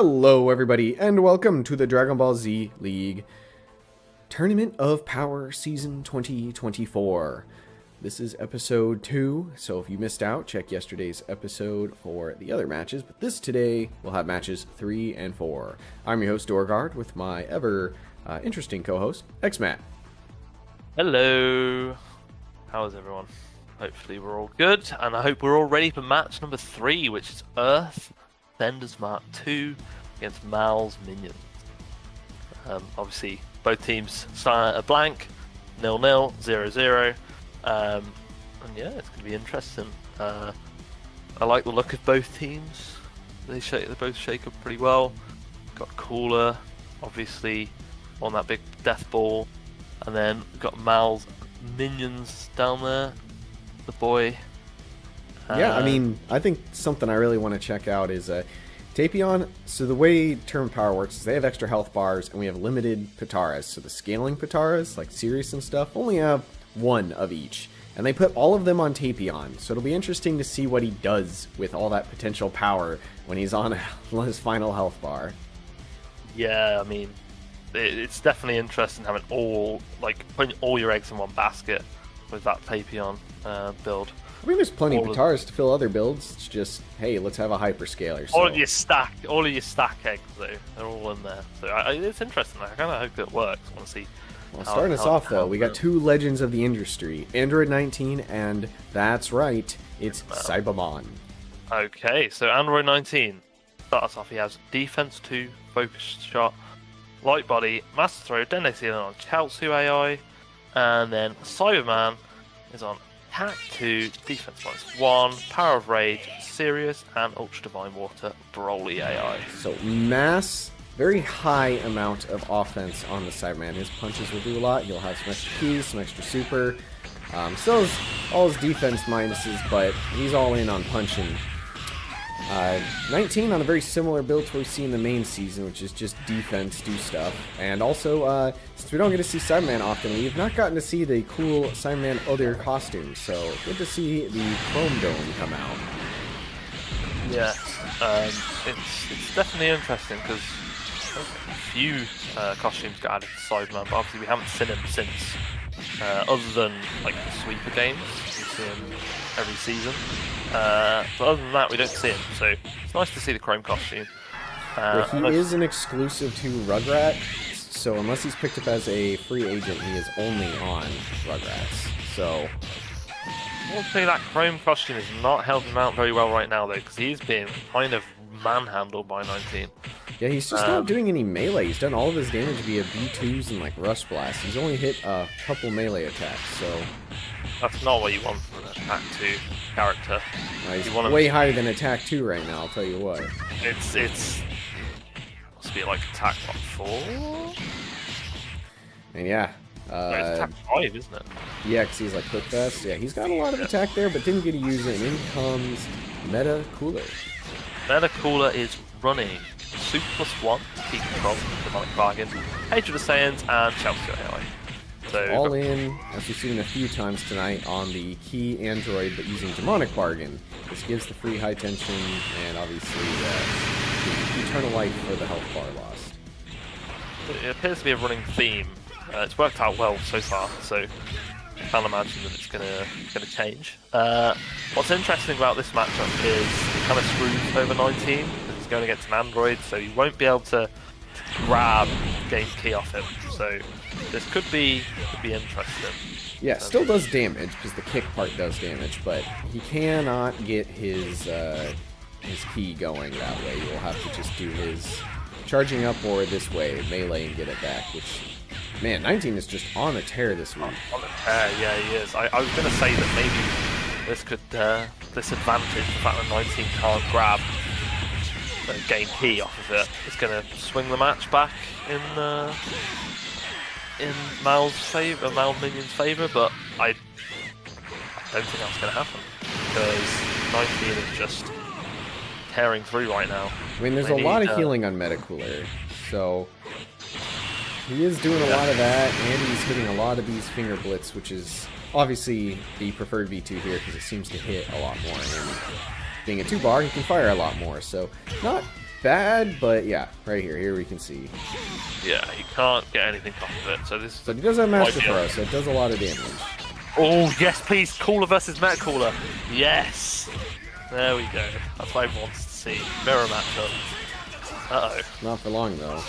Hello everybody and welcome to the DragonBall League Tournament of Power Season 2024. This is episode 2, so if you missed out, check yesterday's episode for the other matches, but today we'll have matches 3 and 4. I'm your host Dorgard with my ever interesting co-host, X-Matt. Hello! How is everyone? Hopefully we're all good, and I hope we're all ready for match number 3, which is Earth Defenders Mark 2 against Mal's Minions. Obviously, both teams start at a blank, 0-0, 0-0, and yeah, it's going to be interesting. I like the look of both teams. They both shake up pretty well. Got Cooler, obviously, on that big death ball, and then we've got Mal's Minions down there. The boy. Yeah, I mean, I think something I really want to check out is Tapion. So the way Term Power works is they have extra health bars, and we have limited Pataras. So the scaling Pataras, like Sirius and stuff, only have one of each. And they put all of them on Tapion. So it'll be interesting to see what he does with all that potential power when he's on his final health bar. Yeah, I mean, it's definitely interesting having putting all your eggs in one basket with that Tapion build. I mean, there's plenty of Pataras to fill other builds. It's just, hey, let's have a hyperscaler. So. All of your stack eggs, though, they're all in there. So it's interesting. I kind of hope it works. I want to see. Well, starting us off, though, we got two legends of the industry, Android 19, and that's right, it's Cybermon. Okay, so Android 19 starts off. He has Defense 2, Focus Shot, Light Body, Master Throw, Dende Ceiling on Chaozu AI, and then Cyberman is on Attack 2, Defense -1, Power of Rage, Sirius, and Ultra Divine Water, Broly AI. So very high amount of offense on the Cyberman. His punches will do a lot. He'll have some extra keys, some extra super. Still has all his defense minuses, but he's all in on punching. 19 on a very similar build to what we see in the main season, which is just defense, do stuff. And also, since we don't get to see Cyberman often, we've not gotten to see the cool Cyberman other costumes, so good to see the Chrome Dome come out. Yeah, it's definitely interesting because a few costumes got added to Cyberman, but obviously we haven't seen him since, other than like the sweeper games. We see him every season. But other than that, we don't see him, so it's nice to see the Chrome costume. He is an exclusive to Rugrats, so unless he's picked up as a free agent, he is only on Rugrats. So, I will say that Chrome costume is not helping him out very well right now, though, because he's being kind of manhandled by 19. Yeah, he's just not doing any melee. He's done all of his damage via B2s and like Rush Blast. He's only hit a couple melee attacks, so... That's not what you want from an Attack 2 character. He's way higher than Attack 2 right now, I'll tell you what. It's must be like Attack 4? And yeah. It's Attack 5, isn't it? Yeah, because he's like Quick Fest. Yeah, he's got a lot of attack there, but didn't get to use it. And in comes Meta Cooler. Meta Cooler is running Super +1 to keep control of the Demonic Bargain, Hatred of Saiyans, and Chaozu AI. So all in, as we've seen a few times tonight, on the key android, but using Demonic Bargain. This gives the free high tension and obviously the eternal life for the health bar lost. It appears to be a running theme. It's worked out well so far, so I can't imagine that it's gonna change. What's interesting about this matchup is it kind of screws over 19. He's going against an android, so you won't be able to grab game key off him. So this could be interesting. Yeah, still does damage because the kick part does damage, but he cannot get his key going that way. You'll have to just do his charging up or this way, melee, and get it back. Which, man, 19 is just on a tear this week. On a tear, yeah, he is. I was going to say that maybe this could disadvantage the fact that 19 can't grab game key off of it. It's going to swing the match back in Mal's favour, Mal Minion's favour, but I don't think that's going to happen because 19 is just tearing through right now. I mean, there's a lot of healing on Metacooler, so he is doing a lot of that, and he's hitting a lot of these finger blitz, which is obviously the preferred V2 here because it seems to hit a lot more. And being a 2-bar, he can fire a lot more. So not bad, but yeah, right here. Here we can see. Yeah, he can't get anything off of it. So this. But he does have Master Throw, so it does a lot of damage. Oh yes, please, Cooler versus Met Cooler. Yes. There we go. That's what I want to see. Mirror matchup. Uh-oh. Not for long though.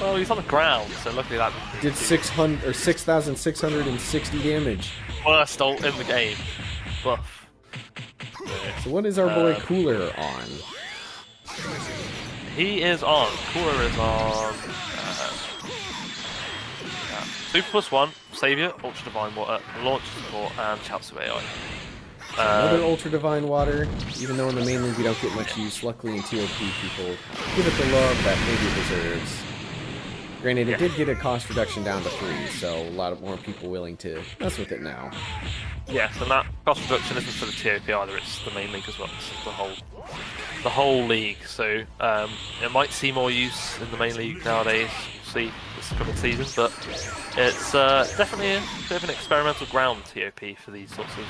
Well, he's on the ground, so luckily that did 600 or 6,660 damage. Worst ult in the game. Buff. So what is our boy Cooler on? He is on. Cooler is on. Super +1, Savior, Ultra Divine Water, Launch Support, and Chaosu AI. Another Ultra Divine Water, even though in the main league we don't get much use, luckily in TOP people give it the love that maybe it deserves. Granted, it did get a cost reduction down to 3, so a lot more people willing to mess with it now. Yes, and that cost reduction isn't for the TOP either, it's the main league as well, it's the whole league, so it might see more use in the main league nowadays, we'll see this coming season, but it's definitely a bit of an experimental ground, TOP, for these sorts of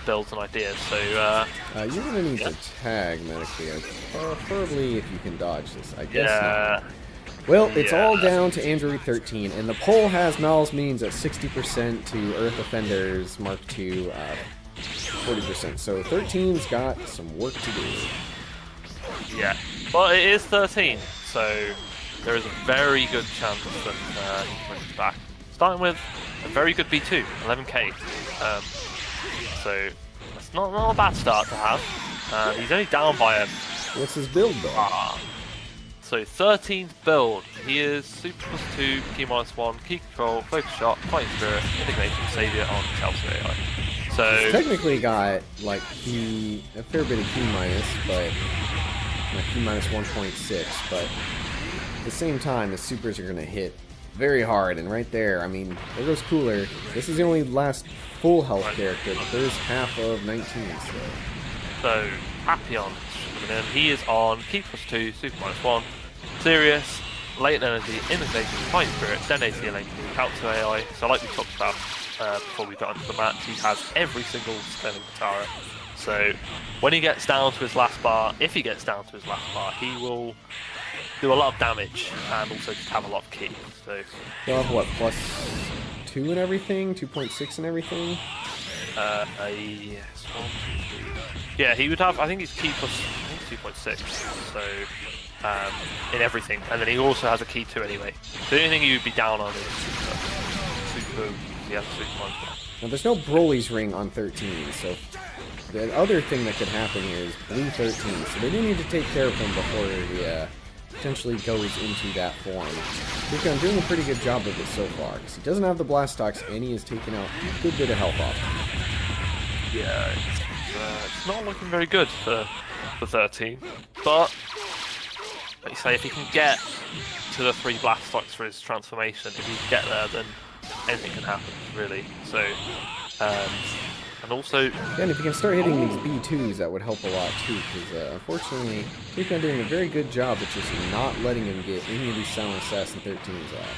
builds and ideas, so you're going to need to tag medically, preferably if you can dodge this, I guess not. Well, it's all down to Android 13, and the poll has Mal's means at 60% to Earth Offenders Mark II 40%, so 13's got some work to do. Yeah, but it is 13, so there is a very good chance that he brings back. Starting with a very good B2, 11k. So that's not a bad start to have. He's only down by a... What's his build though? So 13th build. He is Super +2, Key -1, Key Control, Focus Shot, Fighting Spirit, Indignation, Savior on Chaosu AI. So he's technically got like a fair bit of Key minus, but like Key minus 1.6, but at the same time the supers are going to hit very hard, and right there, I mean, there goes Cooler. This is the only last full health character, but there's half of 19 still. So Papillon coming in. He is on Key +2, Super -1, Serious, Latent Energy, Indignation, Fighting Spirit, Den AC Link, Chaosu AI. So like we talked about before we got into the match, he has every single spelling Katara. So when he gets down to his last bar, if he gets down to his last bar, he will do a lot of damage and also just have a lot of key. So he'll have what, +2 and everything, 2.6 and everything. Yes, 1, 2, 3. Yeah, he would have. I think he's key plus 2.6. So in everything, and then he also has a key 2 anyway. So the only thing you would be down on is super. Yeah, super. Now there's no Broly's ring on 13, so the other thing that could happen here is blue 13. So they do need to take care of him before he potentially goes into that form. I think I'm doing a pretty good job of it so far, because he doesn't have the Blastox and he has taken out a good bit of health off. Yeah, it's not looking very good for 13, but like you say, if he can get to the 3 Blastox for his transformation, if he can get there, then anything can happen, really. So, and also... Yeah, and if you can start hitting these B2s, that would help a lot too, because unfortunately, Takeon doing a very good job at just not letting him get any of these Silent Assassin 13s off.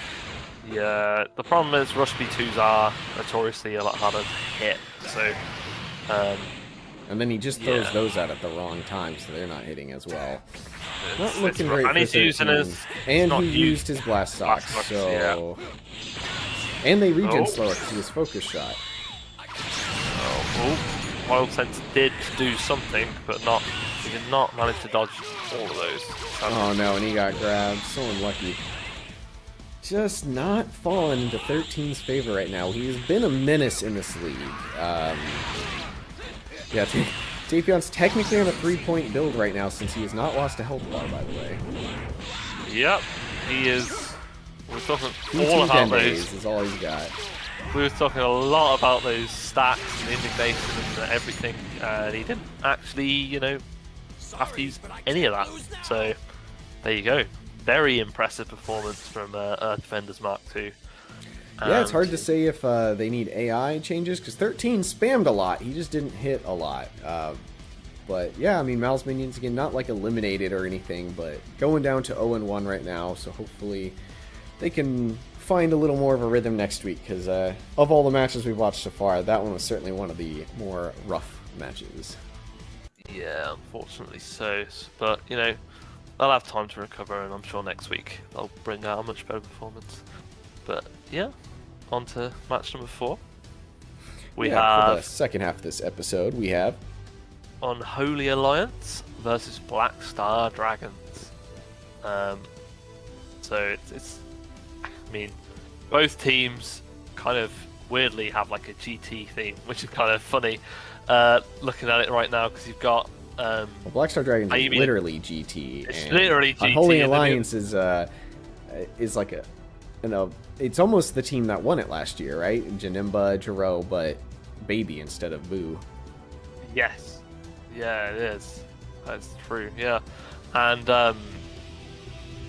Yeah, the problem is Rush B2s are notoriously a lot harder to hit, so... and then he just throws those out at the wrong time, so they're not hitting as well. Not looking great for and he's using his... And he used his Blastox, so... Yeah. And they regen slower because he was Focus Shot. Wild Sense did do something, but he did not manage to dodge all of those. Oh no, and he got grabbed. So unlucky. Just not falling into 13's favor right now. He's been a menace in this league. Yeah, Taepyeon's technically on a 3-point build right now since he has not lost a health bar, by the way. Yep, he is. We're talking all about those. Is all he's got. We were talking a lot about those stacks and indignation and everything, and he didn't actually, have to use any of that. So there you go. Very impressive performance from Earth Defenders Mark II. Yeah, it's hard to say if they need AI changes, because 13 spammed a lot. He just didn't hit a lot. But yeah, I mean, Mal's minions, again, not like eliminated or anything, but going down to 0-1 right now, so hopefully they can find a little more of a rhythm next week, because of all the matches we've watched so far, that one was certainly one of the more rough matches. Yeah, unfortunately so. But, you know, they'll have time to recover, and I'm sure next week they'll bring out a much better performance. But, yeah, on to match number 4. We for have, the second half of this episode, we have Unholy Alliance versus Black Star Dragons. So it's, I mean, both teams kind of weirdly have like a GT theme, which is kind of funny looking at it right now, because you've got Black Star Dragons is literally GT. It's literally GT. Unholy Alliance is like a, you know, it's almost the team that won it last year, right? Janemba, Jiro, but baby instead of Boo. Yes. Yeah, it is. That's true. Yeah, and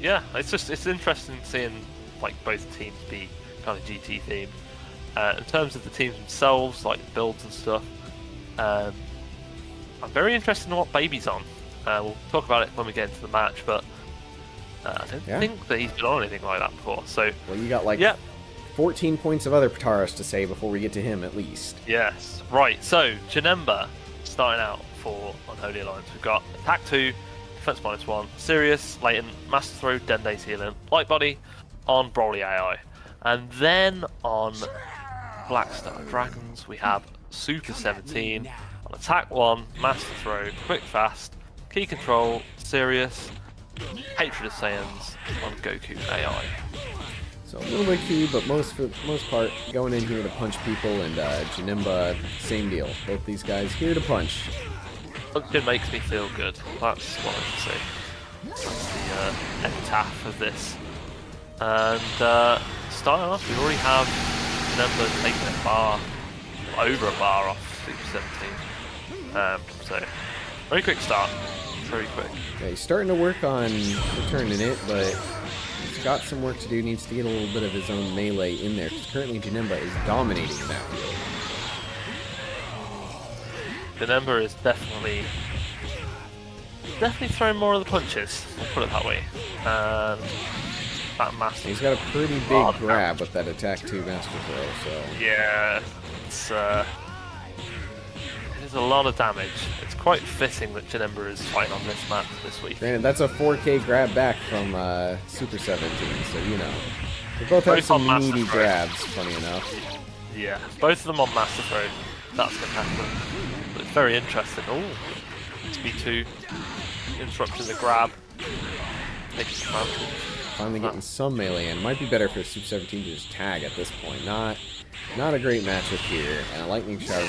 yeah, it's interesting seeing like both teams be kind of GT themed. In terms of the teams themselves, like builds and stuff, I'm very interested in what Baby's on. We'll talk about it when we get into the match, but I don't think that he's been on anything like that before. So, well, you got like 14 points of other Pataras to say before we get to him, at least. Yes, right. So, Janemba starting out for Unholy Alliance. We've got Attack 2, Defense -1, Sirius, Latent, Master Throw, Dende's Healing, Light Body on Broly AI. And then on Black Star Dragons, we have Super 17 on Attack 1, Master Throw, Quick Fast, Key Control, Sirius, Hatred of Saiyans on Goku AI. So a little bit key, but for the most part, going in here to punch people, and Janemba, same deal. Both these guys here to punch. It makes me feel good. That's what I would say. That's the epitaph of this. And starting off, we already have Janemba taking a bar, over a bar off Super 17. So, very quick start. Very quick. Yeah, he's starting to work on returning it, but he's got some work to do. Needs to get a little bit of his own melee in there, because currently Janemba is dominating that field. Janemba is definitely throwing more of the punches, we'll put it that way. And that master. He's got a pretty big grab with that Attack 2 Master Throw, so. Yeah, it's a lot of damage. It's quite fitting that Janemba is fighting on this map this week. Granted, that's a 4K grab back from Super 17, so you know. They both have some meaty grabs, funny enough. Yeah, both of them on Master Throw. That's going to happen. But it's very interesting. Oh, B2 interrupting the grab. Taking advantage. Finally getting some melee in. Might be better for Super 17 to just tag at this point. Not a great matchup here. And a lightning shower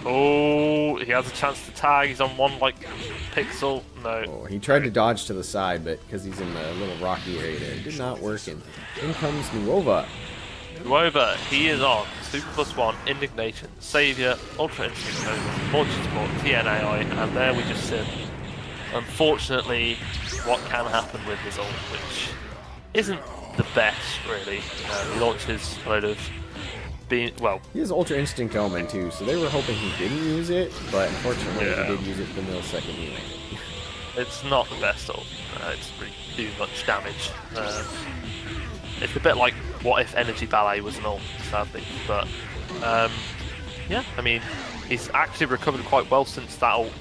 Oh, he has a chance to tag. He's on one like pixel. No. Oh, he tried to dodge to the side, but because he's in the little rocky area there, it did not work. And in comes Nuova. Nuova, he is on Super +1, Indignation, Savior, Ultra Instinct Nova, Launch Support, TNAI, and there we just sit. Unfortunately, what can happen with his ult, which isn't the best, really. He launches a load of he has Ultra Instinct Omen too, so they were hoping he didn't use it, but unfortunately he did use it for millisecond healing. It's not the best ult. It's really do much damage. It's a bit like what if Energy Ballet was an ult, sadly. But yeah, I mean, he's actually recovered quite well since that ult.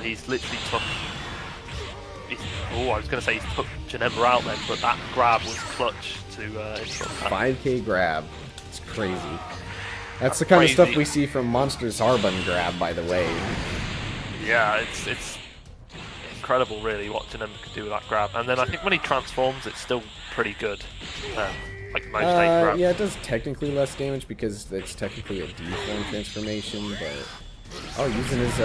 He's literally took. I was going to say he took Janemba out then, but that grab was clutch to interrupt that. 5K grab. It's crazy. That's the kind of stuff we see from Monsters Harbin grab, by the way. Yeah, it's incredible, really, what Janemba can do with that grab. And then I think when he transforms, it's still pretty good. Like most grab. Yeah, it does technically less damage because it's technically a D-form transformation, but. Oh, using his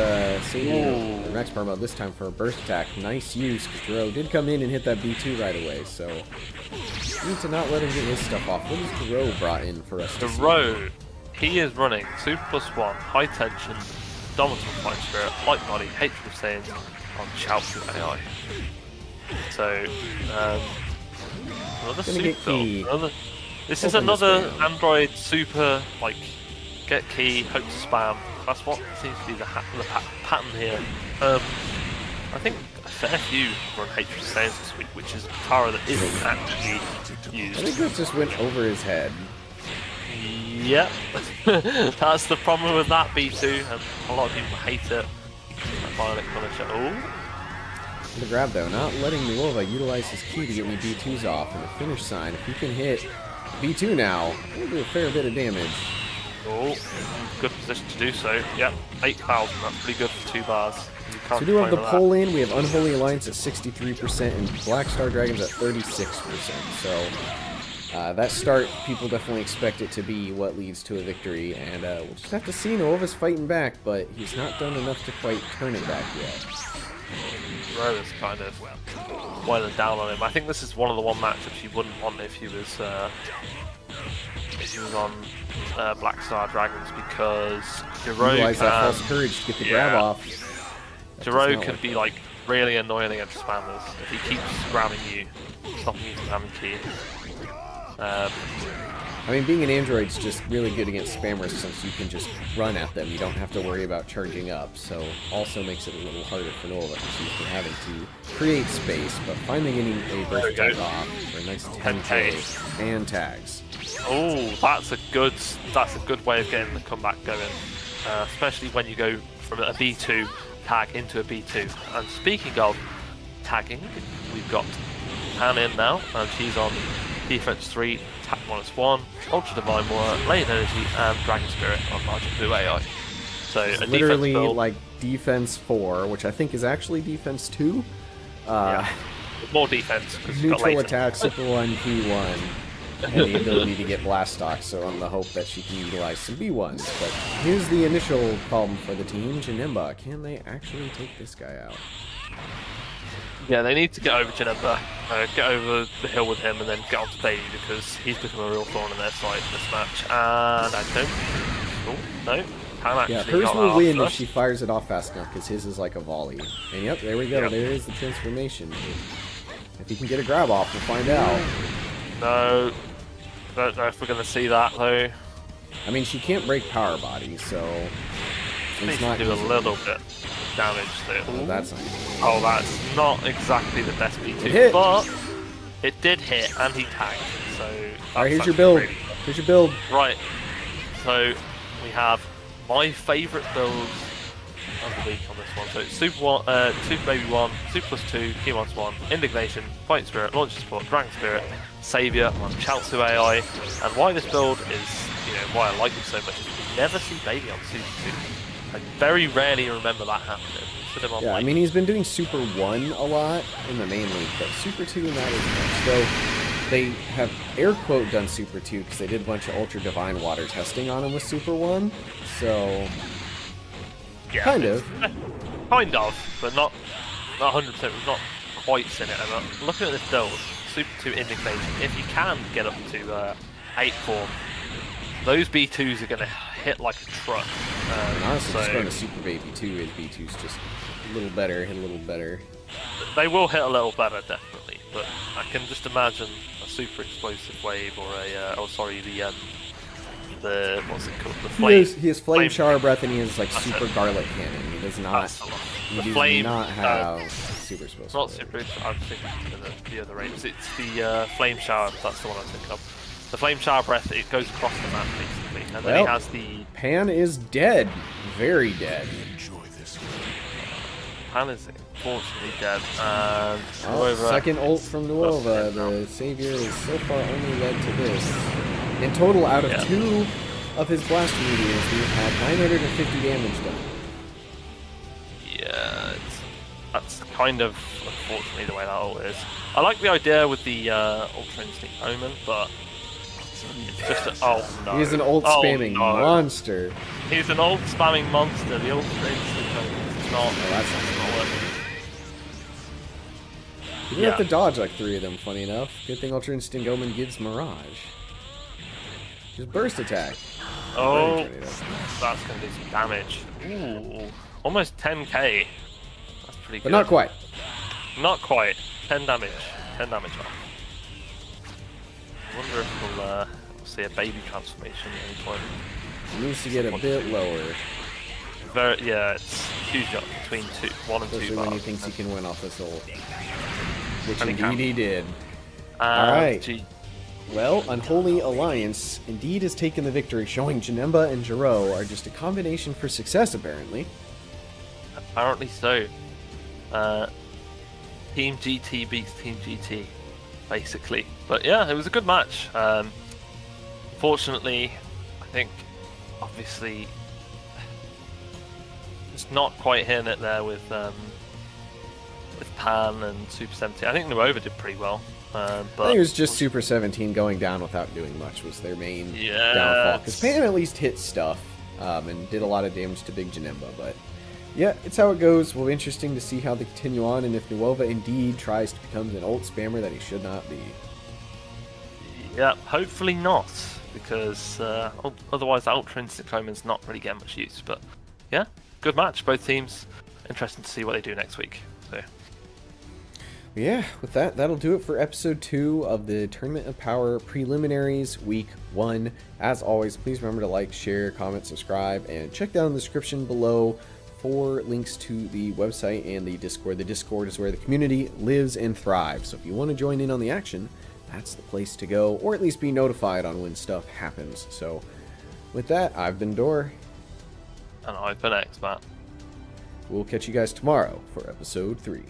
Savior Max Power Mode this time for a burst attack. Nice use, because Jiro did come in and hit that B2 right away, so need to not let him get his stuff off. What has Jiro brought in for us to Jiro, he is running Super +1, High Tension, Dominant Flying Spirit, Light Body, Hatred of Saiyans on Chaozu AI. So, another super build. This is another Android super, like, get key, hope to spam. That's what seems to be the pattern here. I think a fair few run Hatred of Saiyans this week, which is a Tara that isn't actually used. I think that just went over his head. Yep, that's the problem with that B2, and a lot of people hate it. Violet Punisher. Oh, The grab though, not letting Nuova utilize his key to get any B2s off, and a finish sign. If he can hit B2 now, it'll do a fair bit of damage. oh, good position to do so. Yep, 8,000. That's pretty good for 2 bars. You can't So we do have the complain poll with in. We have Unholy Alliance at 63% and Black Star Dragons at 36%. So that start, people definitely expect it to be what leads to a victory. And we'll just have to see. Nova's fighting back, but he's not done enough to quite turn it back yet. Rova's kind of boiling down on him. I think this is one of the matchups you wouldn't want if he was on Black Star Dragons, because Jiro Utilize that false courage to get the grab off. Jiro can be like really annoying against spammers if he keeps grabbing you, stopping you from having key. I mean, being an android's just really good against spammers since you can just run at them. You don't have to worry about charging up, so also makes it a little harder for Nova because he's been having to create space, but finally getting a burst attack off for a nice 10k and tags. Oh, that's a good way of getting the comeback going, especially when you go from a B2 tag into a B2. And speaking of tagging, we've got Pan in now, and she's on defense 3, attack -1, Ultra Divine Water, Lane Energy, and Dragon Spirit on Margin Blue AI. So it's a literally defense build, like defense 4, which I think is actually defense 2. yeah, more defense. Neutral attack, Super 1, P1, and the ability to get blast stock, so on the hope that she can utilize some B1s. But here's the initial problem for the team, Janemba. Can they actually take this guy out? Yeah, they need to get over Janemba, get over the hill with him, and then get onto Baby, because he's become a real thorn in their side in this match. And I don't... Oh, no. Pan actually Yeah, hers got will that win off if she fires it off fast enough, because his is like a volley. And yep, there we go. Yep. There is the transformation. If he can get a grab off, we'll find out. No. Don't know if we're going to see that, though. I mean, she can't break power body, so... Needs It's to not do a easy. little bit damage there. Oh, that's not easy. Oh, that's not exactly the best B2, hit. but it did hit and he tagged. So Alright, here's that's your build. really good. Here's your build. Right. So we have my favourite builds of the week on this one. So it's Super Baby 1, Super +2, Key -1, Indignation, Fight Spirit, Launch Support, Dragon Spirit, Saviour on Chaozu AI. And why this build is, why I like it so much is we never see Baby on Super 2. I very rarely remember that happening. Yeah, I mean, he's been doing Super 1 a lot in the main league, but Super 2 not as much. Though they have air quote done Super 2 because they did a bunch of Ultra Divine Water testing on him with Super 1. So, yeah, kind of. Kind of, but not 100%. We've not quite seen it. And looking at this build, Super 2 Indignation, if you can get up to 8 form, those B2s are going to hit like a truck. Honestly, so just going to Super Baby 2, his B2's just a little better, hit a little better. they will hit a little better, definitely. But I can just imagine a super explosive wave or a what's it called? The flame. He has flame shower breath and he has like That's super it. garlic cannon. He does not. He does flame, not have super explosive. It's not super. I'm thinking of the other rates. It's the flame shower. That's the one I'm thinking of. The flame shower breath. It goes across the map basically, and then he has the Pan is dead, very dead. Pan is unfortunately dead. And second ult from Nuova. The Savior is so far only led to this. In total, out of 2 of his blast meteors, we've had 950 damage done. Yeah, that's kind of unfortunately the way that ult is. I like the idea with the Ultra Instinct Omen, but it's just oh no. He's an ult spamming monster. He's an ult spamming monster. The Ultra Instinct Omen is not. Oh, that's not working. You don't have to dodge like 3 of them, funny enough. Good thing Ultra Instinct Omen gives Mirage. Just burst attack. Oh, that's going to do some damage. Ooh, almost 10k. That's pretty good. But not quite. Not quite. 10 damage. 10 damage off. I wonder if we'll see a baby transformation at any point. It needs to get a bit lower. Yeah, it's huge up between 1 and 2 Especially bars. when he thinks he can win off this ult. Which And indeed he did. Alright. Well, Unholy Alliance indeed has taken the victory, showing Janemba and Jiro are just a combination for success, apparently. Apparently so. Team GT beats Team GT, basically. But yeah, it was a good match. Fortunately, I think, obviously, it's not quite hitting it there with Pan and Super 17. I think Nuova did pretty well. But I think it was just Super 17 going down without doing much was their main downfall. Because Pan at least hit stuff and did a lot of damage to Big Janemba. But yeah, it's how it goes. Will be interesting to see how they continue on and if Nuova indeed tries to become an ult spammer that he should not be. Yeah, hopefully not. Because otherwise Ultra Instinct Omen's not really getting much use. But yeah, good match. Both teams. Interesting to see what they do next week. So. Yeah, with that, that'll do it for episode 2 of the Tournament of Power Preliminaries Week 1. As always, please remember to like, share, comment, subscribe, and check down the description below for links to the website and the Discord. The Discord is where the community lives and thrives, so if you want to join in on the action, that's the place to go, or at least be notified on when stuff happens. So, with that, I've been Dor. And I've been X-Matt. We'll catch you guys tomorrow for episode 3.